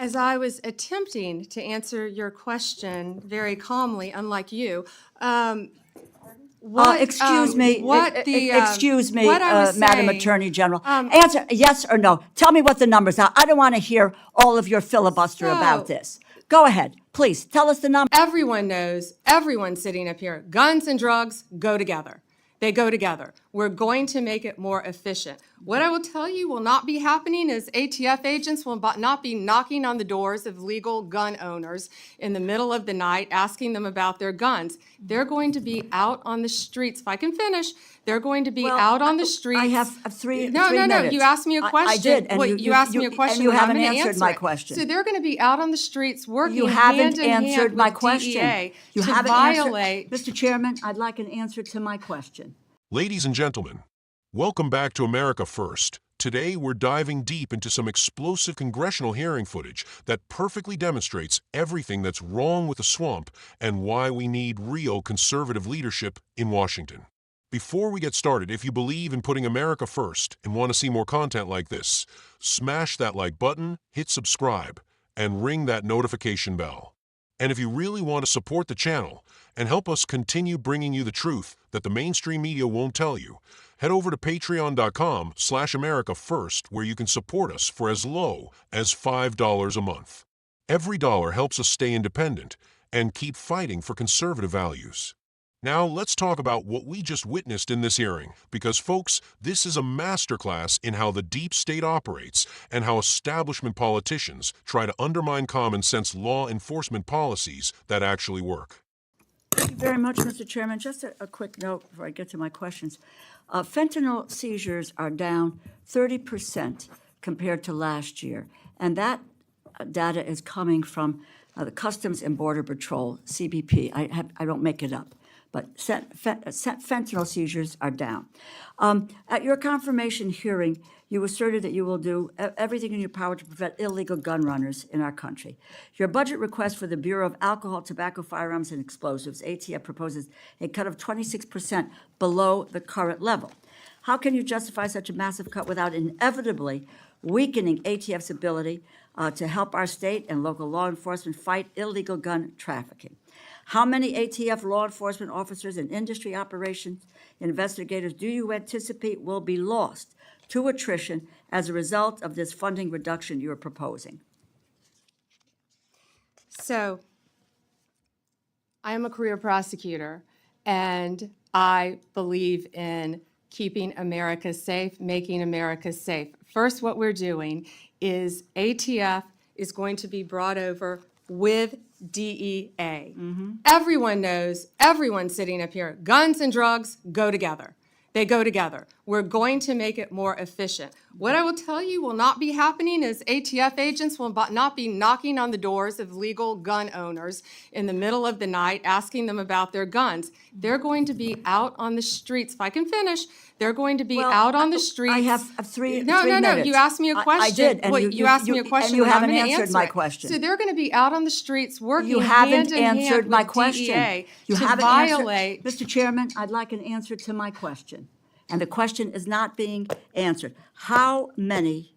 As I was attempting to answer your question very calmly, unlike you, excuse me, what I was Madam saying, Attorney General. Answer yes or no. Tell me what the numbers are. I don't want to hear all of your filibuster about this. Go ahead, please. Tell us the numbers. Everyone knows, everyone sitting up here, guns and drugs go together. They go together. We're going to make it more efficient. What I will tell you will not be happening is ATF agents will not be knocking on the doors of legal gun owners in the middle of the night asking them about their guns. They're going to be out on the streets. If I can finish, they're going to be out on the streets. I have three No, minutes. you asked me a question. I did, and you asked me a question, and you haven't I'm gonna answered answer my it. question. So they're going to be out on the streets working You haven't hand in hand answered my with question. DEA You to haven't violate. answered. Mr. Chairman, I'd like an answer to my question. Ladies and gentlemen, welcome back to America First. Today, we're diving deep into some explosive congressional hearing footage that perfectly demonstrates everything that's wrong with the swamp and why we need real conservative leadership in Washington. Before we get started, if you believe in putting America first and want to see more content like this, smash that like button, hit subscribe, and ring that notification bell. And if you really want to support the channel and help us continue bringing you the truth that the mainstream media won't tell you, head over to patreon.com/AmericaFirst, where you can support us for as low as $5 a month. Every dollar helps us stay independent and keep fighting for conservative values. Now, let's talk about what we just witnessed in this hearing, because, folks, this is a masterclass in how the deep state operates and how establishment politicians try to undermine common sense law enforcement policies that actually work. Thank you very much, Mr. Chairman. Just a quick note before I get to my questions. Fentanyl seizures are down 30% compared to last year, and that data is coming from the Customs and Border Patrol, CBP. I don't make it up. But fentanyl seizures are down. At your confirmation hearing, you asserted that you will do everything in your power to prevent illegal gun runners in our country. Your budget request for the Bureau of Alcohol, Tobacco, Firearms, and Explosives, ATF, proposes a cut of 26% below the current level. How can you justify such a massive cut without inevitably weakening ATF's ability to help our state and local law enforcement fight illegal gun trafficking? How many ATF law enforcement officers and industry operations investigators do you anticipate will be lost to attrition as a result of this funding reduction you're proposing? So, I am a career prosecutor, and I believe in keeping America safe, making America safe. First, what we're doing is ATF is going to be brought over with DEA. Everyone knows, everyone sitting up here, guns and drugs go together. They go together. We're going to make it more efficient. What I will tell you will not be happening is ATF agents will not be knocking on the doors of legal gun owners in the middle of the night asking them about their guns. They're going to be out on the streets. If I can finish, they're going to be out on the streets. I have three No, minutes. you asked me a question. I did, and you asked me a question, and you haven't I'm gonna answered answer my it. question. So they're going to be out on the streets working You haven't hand in hand answered my with question. DEA You to haven't violate. answered. Mr. Chairman, I'd like an answer to my question. And the question is not being answered. How many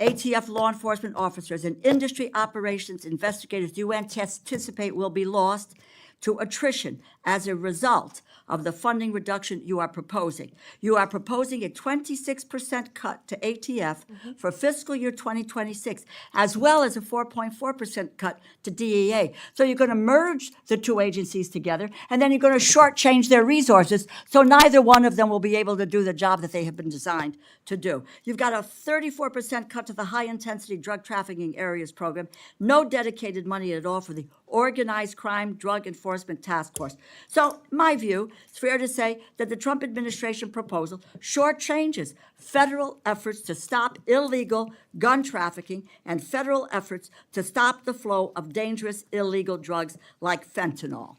ATF law enforcement officers and industry operations investigators do you anticipate will be lost to attrition as a result of the funding reduction you are proposing? You are proposing a 26% cut to ATF for fiscal year 2026, as well as a 4.4% cut to DEA. So you're going to merge the two agencies together, and then you're going to shortchange their resources, so neither one of them will be able to do the job that they have been designed to do. You've got a 34% cut to the high-intensity drug trafficking areas program, no dedicated money at all for the Organized Crime Drug Enforcement Task Force. So, my view, it's fair to say that the Trump administration proposal shortchanges federal efforts to stop illegal gun trafficking and federal efforts to stop the flow of dangerous illegal drugs like fentanyl.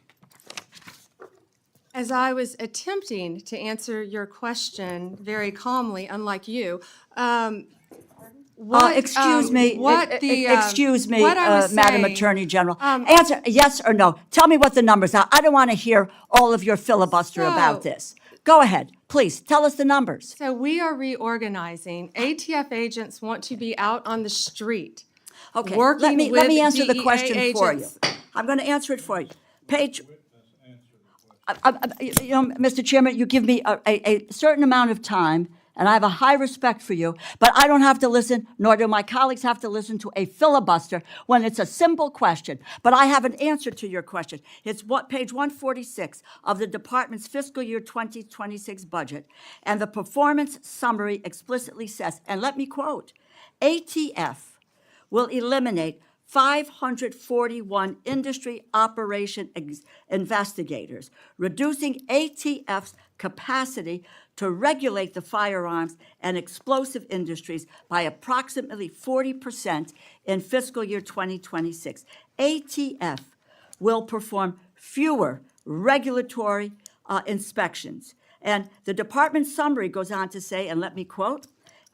As I was attempting to answer your question very calmly, unlike you, Excuse me, Madam Attorney General. Answer yes or no. Tell me what the numbers are. I don't want to hear all of your filibuster about this. Go ahead, please. Tell us the numbers. So we are reorganizing. ATF agents want to be out on the street. Okay, working let with me answer the DEA question for you. agents. I'm going to answer it for you. Page, you know, Mr. Chairman, you give me a certain amount of time, and I have a high respect for you, but I don't have to listen, nor do my colleagues have to listen to a filibuster when it's a simple question. But I have an answer to your question. It's page 146 of the department's fiscal year 2026 budget, and the performance summary explicitly says, and let me quote, ATF will eliminate 541 industry operation investigators, reducing ATF's capacity to regulate the firearms and explosive industries by approximately 40% in fiscal year 2026. ATF will perform fewer regulatory inspections. And the department summary goes on to say, and let me quote,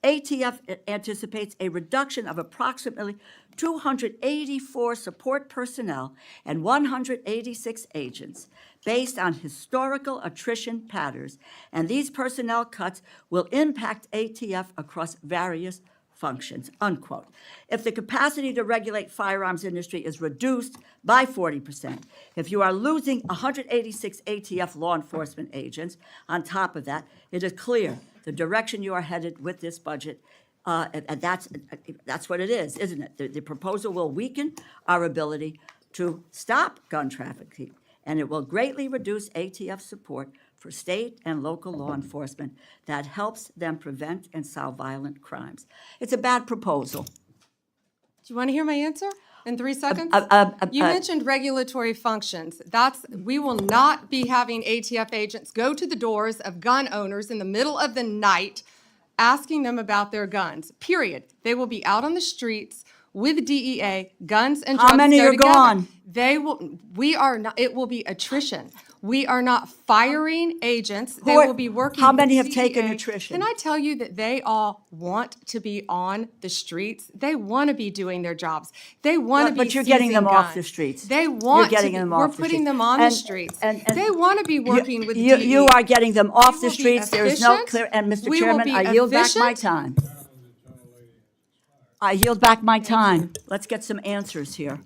ATF anticipates a reduction of approximately 284 support personnel and 186 agents based on historical attrition patterns, and these personnel cuts will impact ATF across various functions, unquote. If the capacity to regulate firearms industry is reduced by 40%, if you are losing 186 ATF law enforcement agents, on top of that, it is clear the direction you are headed with this budget, and that's what it is, isn't it? The proposal will weaken our ability to stop gun trafficking, and it will greatly reduce ATF support for state and local law enforcement that helps them prevent and solve violent crimes. It's a bad proposal. Do you want to hear my answer in 3 seconds? You mentioned regulatory functions. We will not be having ATF agents go to the doors of gun owners in the middle of the night asking them about their guns, period. They will be out on the streets with DEA, guns and drugs How many go are together. gone? It will be attrition. We are not firing agents. They Who are- will be working how with many have DEA. taken attrition? Can I tell you that they all want to be on the streets? They want to be doing their jobs. They want to be But you're getting them seizing off guns. the streets. They You're want getting to. them We're off the putting streets. them on the And- streets. and- They want to be working with you, DEA. you are getting them off the We will be streets. There is no efficient. clear, and Mr. We will Chairman, be I yield back my efficient. time. I yield back my time. Let's get some answers here.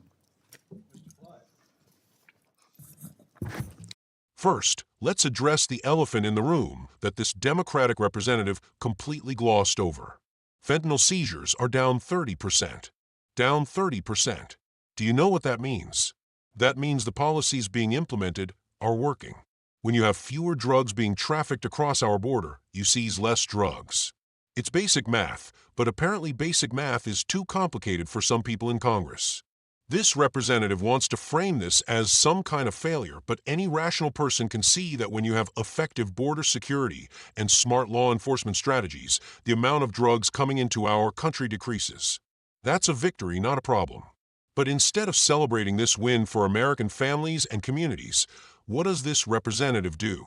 First, let's address the elephant in the room that this Democratic representative completely glossed over. Fentanyl seizures are down 30%. Down 30%. Do you know what that means? That means the policies being implemented are working. When you have fewer drugs being trafficked across our border, you seize less drugs. It's basic math, but apparently basic math is too complicated for some people in Congress. This representative wants to frame this as some kind of failure, but any rational person can see that when you have effective border security and smart law enforcement strategies, the amount of drugs coming into our country decreases. That's a victory, not a problem. But instead of celebrating this win for American families and communities, what does this representative do?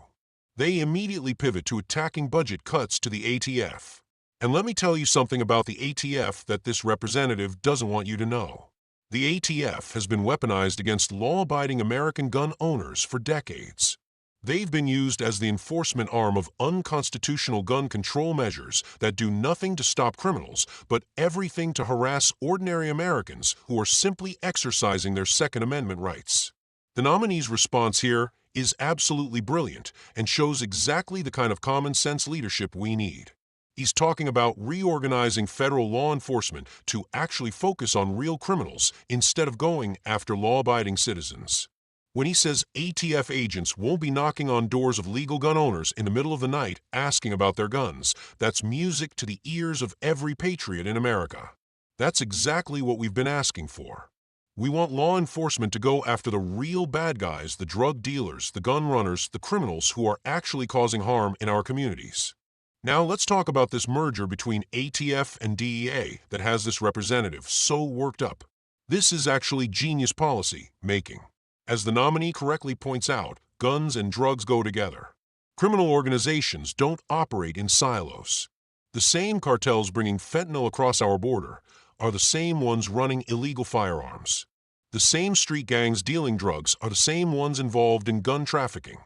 They immediately pivot to attacking budget cuts to the ATF. And let me tell you something about the ATF that this representative doesn't want you to know. The ATF has been weaponized against law-abiding American gun owners for decades. They've been used as the enforcement arm of unconstitutional gun control measures that do nothing to stop criminals, but everything to harass ordinary Americans who are simply exercising their Second Amendment rights. The nominee's response here is absolutely brilliant and shows exactly the kind of common-sense leadership we need. He's talking about reorganizing federal law enforcement to actually focus on real criminals instead of going after law-abiding citizens. When he says ATF agents won't be knocking on doors of legal gun owners in the middle of the night asking about their guns, that's music to the ears of every patriot in America. That's exactly what we've been asking for. We want law enforcement to go after the real bad guys, the drug dealers, the gun runners, the criminals who are actually causing harm in our communities. Now let's talk about this merger between ATF and DEA that has this representative so worked up. This is actually genius policy making. As the nominee correctly points out, guns and drugs go together. Criminal organizations don't operate in silos. The same cartels bringing fentanyl across our border are the same ones running illegal firearms. The same street gangs dealing drugs are the same ones involved in gun trafficking.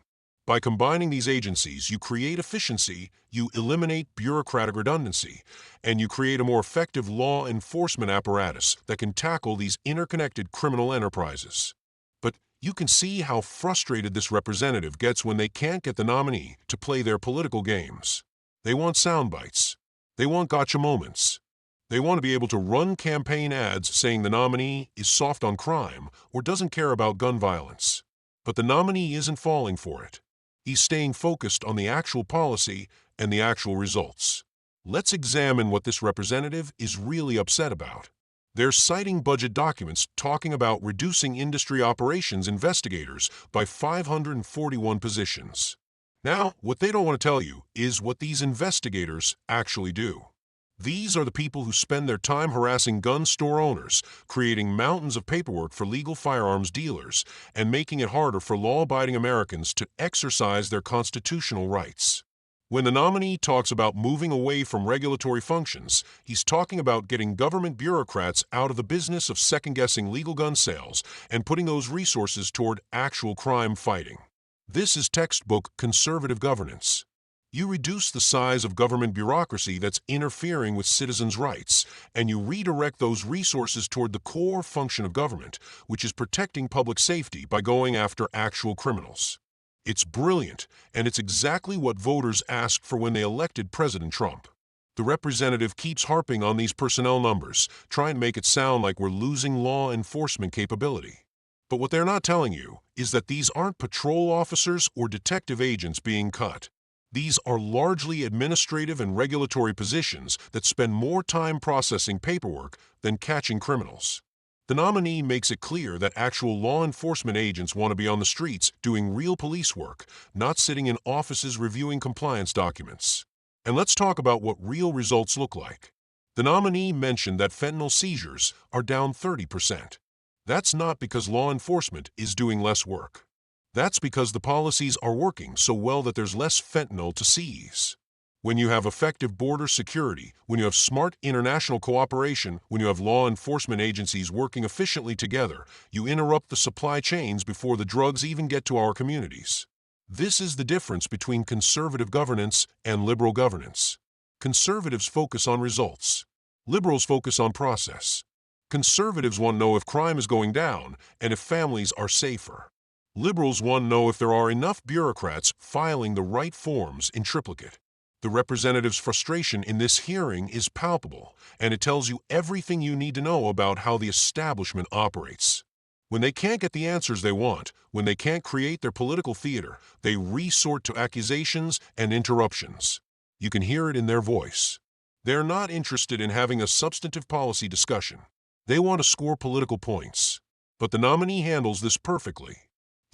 By combining these agencies, you create efficiency, you eliminate bureaucratic redundancy, and you create a more effective law enforcement apparatus that can tackle these interconnected criminal enterprises. But you can see how frustrated this representative gets when they can't get the nominee to play their political games. They want sound bites. They want gotcha moments. They want to be able to run campaign ads saying the nominee is soft on crime or doesn't care about gun violence. But the nominee isn't falling for it. He's staying focused on the actual policy and the actual results. Let's examine what this representative is really upset about. They're citing budget documents talking about reducing industry operations investigators by 541 positions. Now, what they don't want to tell you is what these investigators actually do. These are the people who spend their time harassing gun store owners, creating mountains of paperwork for legal firearms dealers, and making it harder for law-abiding Americans to exercise their constitutional rights. When the nominee talks about moving away from regulatory functions, he's talking about getting government bureaucrats out of the business of second-guessing legal gun sales and putting those resources toward actual crime fighting. This is textbook conservative governance. You reduce the size of government bureaucracy that's interfering with citizens' rights, and you redirect those resources toward the core function of government, which is protecting public safety by going after actual criminals. It's brilliant, and it's exactly what voters asked for when they elected President Trump. The representative keeps harping on these personnel numbers, trying to make it sound like we're losing law enforcement capability. But what they're not telling you is that these aren't patrol officers or detective agents being cut. These are largely administrative and regulatory positions that spend more time processing paperwork than catching criminals. The nominee makes it clear that actual law enforcement agents want to be on the streets doing real police work, not sitting in offices reviewing compliance documents. And let's talk about what real results look like. The nominee mentioned that fentanyl seizures are down 30%. That's not because law enforcement is doing less work. That's because the policies are working so well that there's less fentanyl to seize. When you have effective border security, when you have smart international cooperation, when you have law enforcement agencies working efficiently together, you interrupt the supply chains before the drugs even get to our communities. This is the difference between conservative governance and liberal governance. Conservatives focus on results. Liberals focus on process. Conservatives want to know if crime is going down and if families are safer. Liberals want to know if there are enough bureaucrats filing the right forms in triplicate. The representative's frustration in this hearing is palpable, and it tells you everything you need to know about how the establishment operates. When they can't get the answers they want, when they can't create their political theater, they resort to accusations and interruptions. You can hear it in their voice. They're not interested in having a substantive policy discussion. They want to score political points. But the nominee handles this perfectly.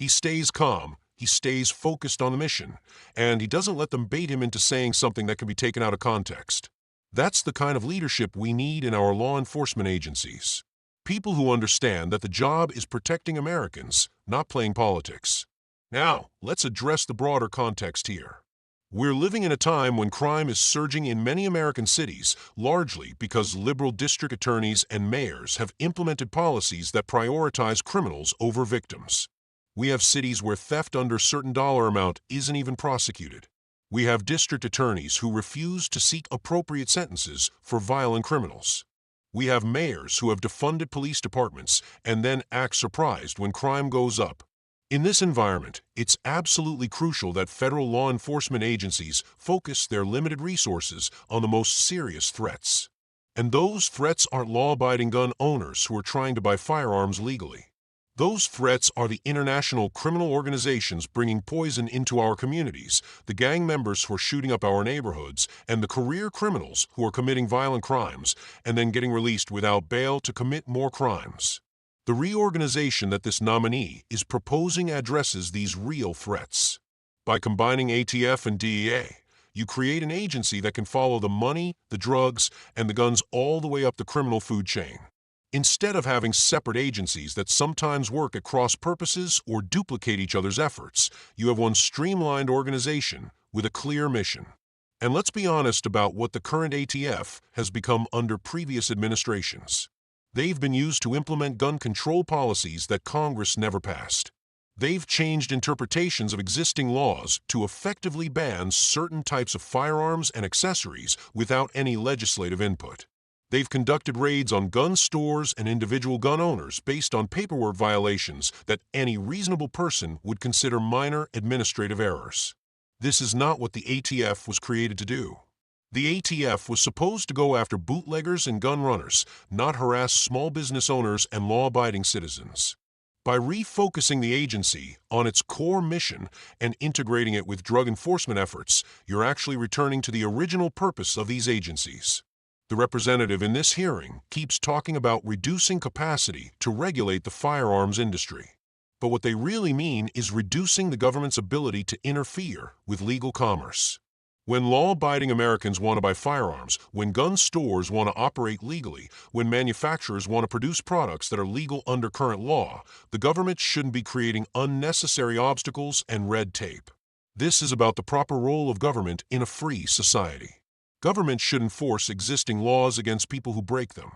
He stays calm, he stays focused on the mission, and he doesn't let them bait him into saying something that can be taken out of context. That's the kind of leadership we need in our law enforcement agencies. People who understand that the job is protecting Americans, not playing politics. Now, let's address the broader context here. We're living in a time when crime is surging in many American cities, largely because liberal district attorneys and mayors have implemented policies that prioritize criminals over victims. We have cities where theft under a certain dollar amount isn't even prosecuted. We have district attorneys who refuse to seek appropriate sentences for violent criminals. We have mayors who have defunded police departments and then act surprised when crime goes up. In this environment, it's absolutely crucial that federal law enforcement agencies focus their limited resources on the most serious threats. And those threats aren't law-abiding gun owners who are trying to buy firearms legally. Those threats are the international criminal organizations bringing poison into our communities, the gang members who are shooting up our neighborhoods, and the career criminals who are committing violent crimes and then getting released without bail to commit more crimes. The reorganization that this nominee is proposing addresses these real threats. By combining ATF and DEA, you create an agency that can follow the money, the drugs, and the guns all the way up the criminal food chain. Instead of having separate agencies that sometimes work at cross purposes or duplicate each other's efforts, you have one streamlined organization with a clear mission. And let's be honest about what the current ATF has become under previous administrations. They've been used to implement gun control policies that Congress never passed. They've changed interpretations of existing laws to effectively ban certain types of firearms and accessories without any legislative input. They've conducted raids on gun stores and individual gun owners based on paperwork violations that any reasonable person would consider minor administrative errors. This is not what the ATF was created to do. The ATF was supposed to go after bootleggers and gun runners, not harass small business owners and law-abiding citizens. By refocusing the agency on its core mission and integrating it with drug enforcement efforts, you're actually returning to the original purpose of these agencies. The representative in this hearing keeps talking about reducing capacity to regulate the firearms industry. But what they really mean is reducing the government's ability to interfere with legal commerce. When law-abiding Americans want to buy firearms, when gun stores want to operate legally, when manufacturers want to produce products that are legal under current law, the government shouldn't be creating unnecessary obstacles and red tape. This is about the proper role of government in a free society. Government should enforce existing laws against people who break them.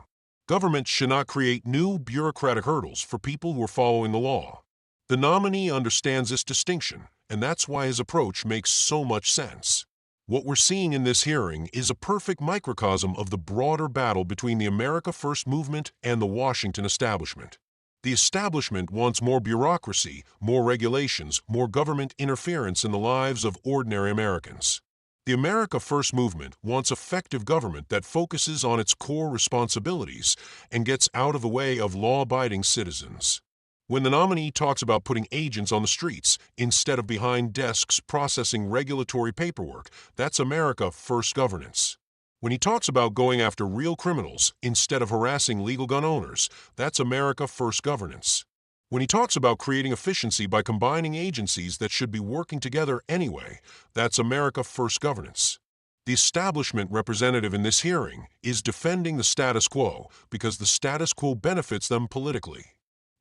Government should not create new bureaucratic hurdles for people who are following the law. The nominee understands this distinction, and that's why his approach makes so much sense. What we're seeing in this hearing is a perfect microcosm of the broader battle between the America First movement and the Washington establishment. The establishment wants more bureaucracy, more regulations, more government interference in the lives of ordinary Americans. The America First movement wants effective government that focuses on its core responsibilities and gets out of the way of law-abiding citizens. When the nominee talks about putting agents on the streets instead of behind desks processing regulatory paperwork, that's America First governance. When he talks about going after real criminals instead of harassing legal gun owners, that's America First governance. When he talks about creating efficiency by combining agencies that should be working together anyway, that's America First governance. The establishment representative in this hearing is defending the status quo because the status quo benefits them politically.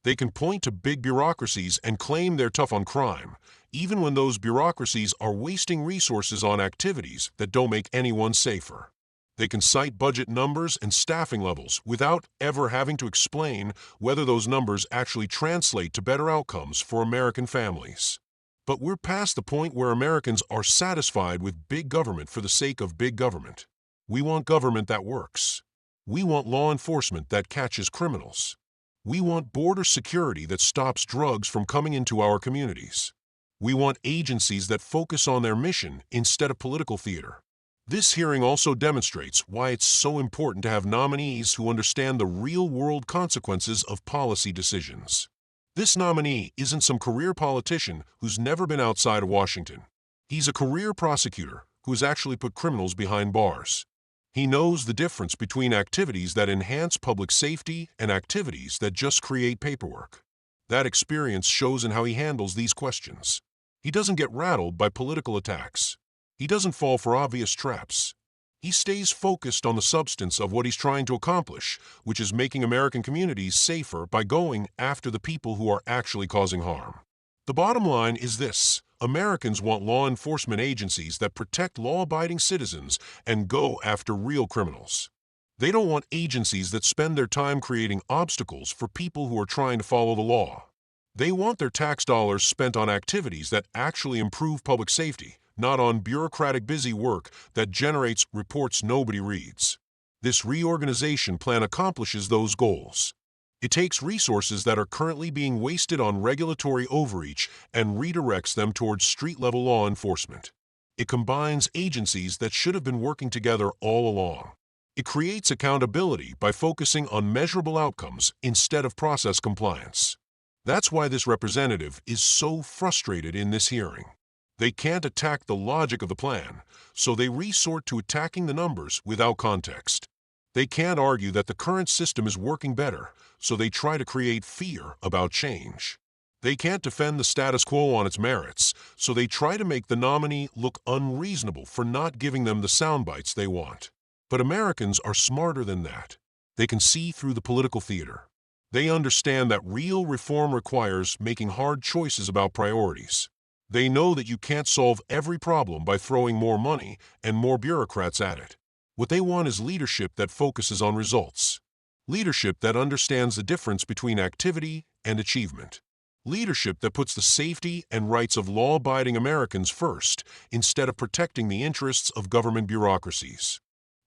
They can point to big bureaucracies and claim they're tough on crime, even when those bureaucracies are wasting resources on activities that don't make anyone safer. They can cite budget numbers and staffing levels without ever having to explain whether those numbers actually translate to better outcomes for American families. But we're past the point where Americans are satisfied with big government for the sake of big government. We want government that works. We want law enforcement that catches criminals. We want border security that stops drugs from coming into our communities. We want agencies that focus on their mission instead of political theater. This hearing also demonstrates why it's so important to have nominees who understand the real-world consequences of policy decisions. This nominee isn't some career politician who's never been outside of Washington. He's a career prosecutor who has actually put criminals behind bars. He knows the difference between activities that enhance public safety and activities that just create paperwork. That experience shows in how he handles these questions. He doesn't get rattled by political attacks. He doesn't fall for obvious traps. He stays focused on the substance of what he's trying to accomplish, which is making American communities safer by going after the people who are actually causing harm. The bottom line is this: Americans want law enforcement agencies that protect law-abiding citizens and go after real criminals. They don't want agencies that spend their time creating obstacles for people who are trying to follow the law. They want their tax dollars spent on activities that actually improve public safety, not on bureaucratic busy work that generates reports nobody reads. This reorganization plan accomplishes those goals. It takes resources that are currently being wasted on regulatory overreach and redirects them towards street-level law enforcement. It combines agencies that should have been working together all along. It creates accountability by focusing on measurable outcomes instead of process compliance. That's why this representative is so frustrated in this hearing. They can't attack the logic of the plan, so they resort to attacking the numbers without context. They can't argue that the current system is working better, so they try to create fear about change. They can't defend the status quo on its merits, so they try to make the nominee look unreasonable for not giving them the sound bites they want. But Americans are smarter than that. They can see through the political theater. They understand that real reform requires making hard choices about priorities. They know that you can't solve every problem by throwing more money and more bureaucrats at it. What they want is leadership that focuses on results. Leadership that understands the difference between activity and achievement. Leadership that puts the safety and rights of law-abiding Americans first instead of protecting the interests of government bureaucracies.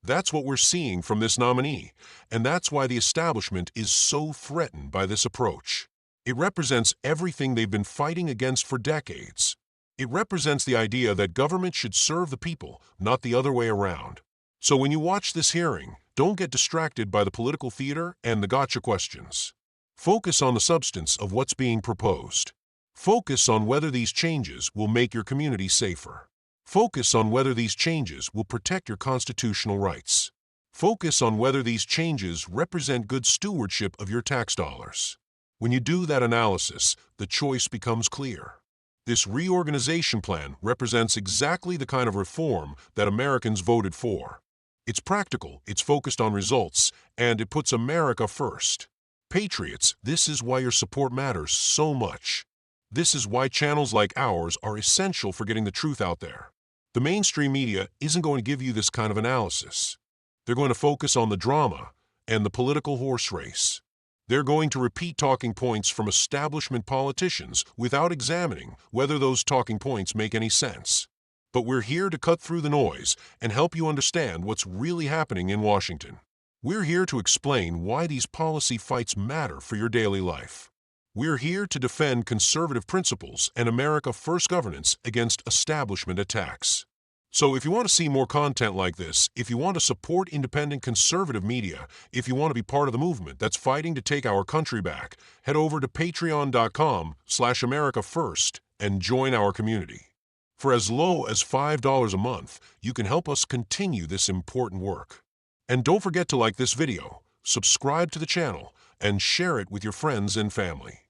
That's what we're seeing from this nominee, and that's why the establishment is so threatened by this approach. It represents everything they've been fighting against for decades. It represents the idea that government should serve the people, not the other way around. So when you watch this hearing, don't get distracted by the political theater and the gotcha questions. Focus on the substance of what's being proposed. Focus on whether these changes will make your community safer. Focus on whether these changes will protect your constitutional rights. Focus on whether these changes represent good stewardship of your tax dollars. When you do that analysis, the choice becomes clear. This reorganization plan represents exactly the kind of reform that Americans voted for. It's practical, it's focused on results, and it puts America first. Patriots, this is why your support matters so much. This is why channels like ours are essential for getting the truth out there. The mainstream media isn't going to give you this kind of analysis. They're going to focus on the drama and the political horse race. They're going to repeat talking points from establishment politicians without examining whether those talking points make any sense. But we're here to cut through the noise and help you understand what's really happening in Washington. We're here to explain why these policy fights matter for your daily life. We're here to defend conservative principles and America First governance against establishment attacks. So if you want to see more content like this, if you want to support independent conservative media, if you want to be part of the movement that's fighting to take our country back, head over to patreon.com/AmericaFirst and join our community. For as low as $5 a month, you can help us continue this important work. And don't forget to like this video, subscribe to the channel, and share it with your friends and family.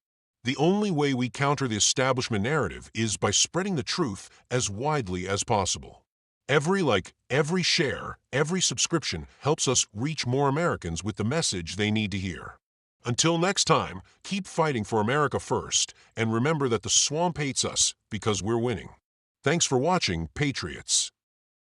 The only way we counter the establishment narrative is by spreading the truth as widely as possible. Every like, every share, every subscription helps us reach more Americans with the message they need to hear. Until next time, keep fighting for America first, and remember that the swamp hates us because we're winning. Thanks for watching, Patriots.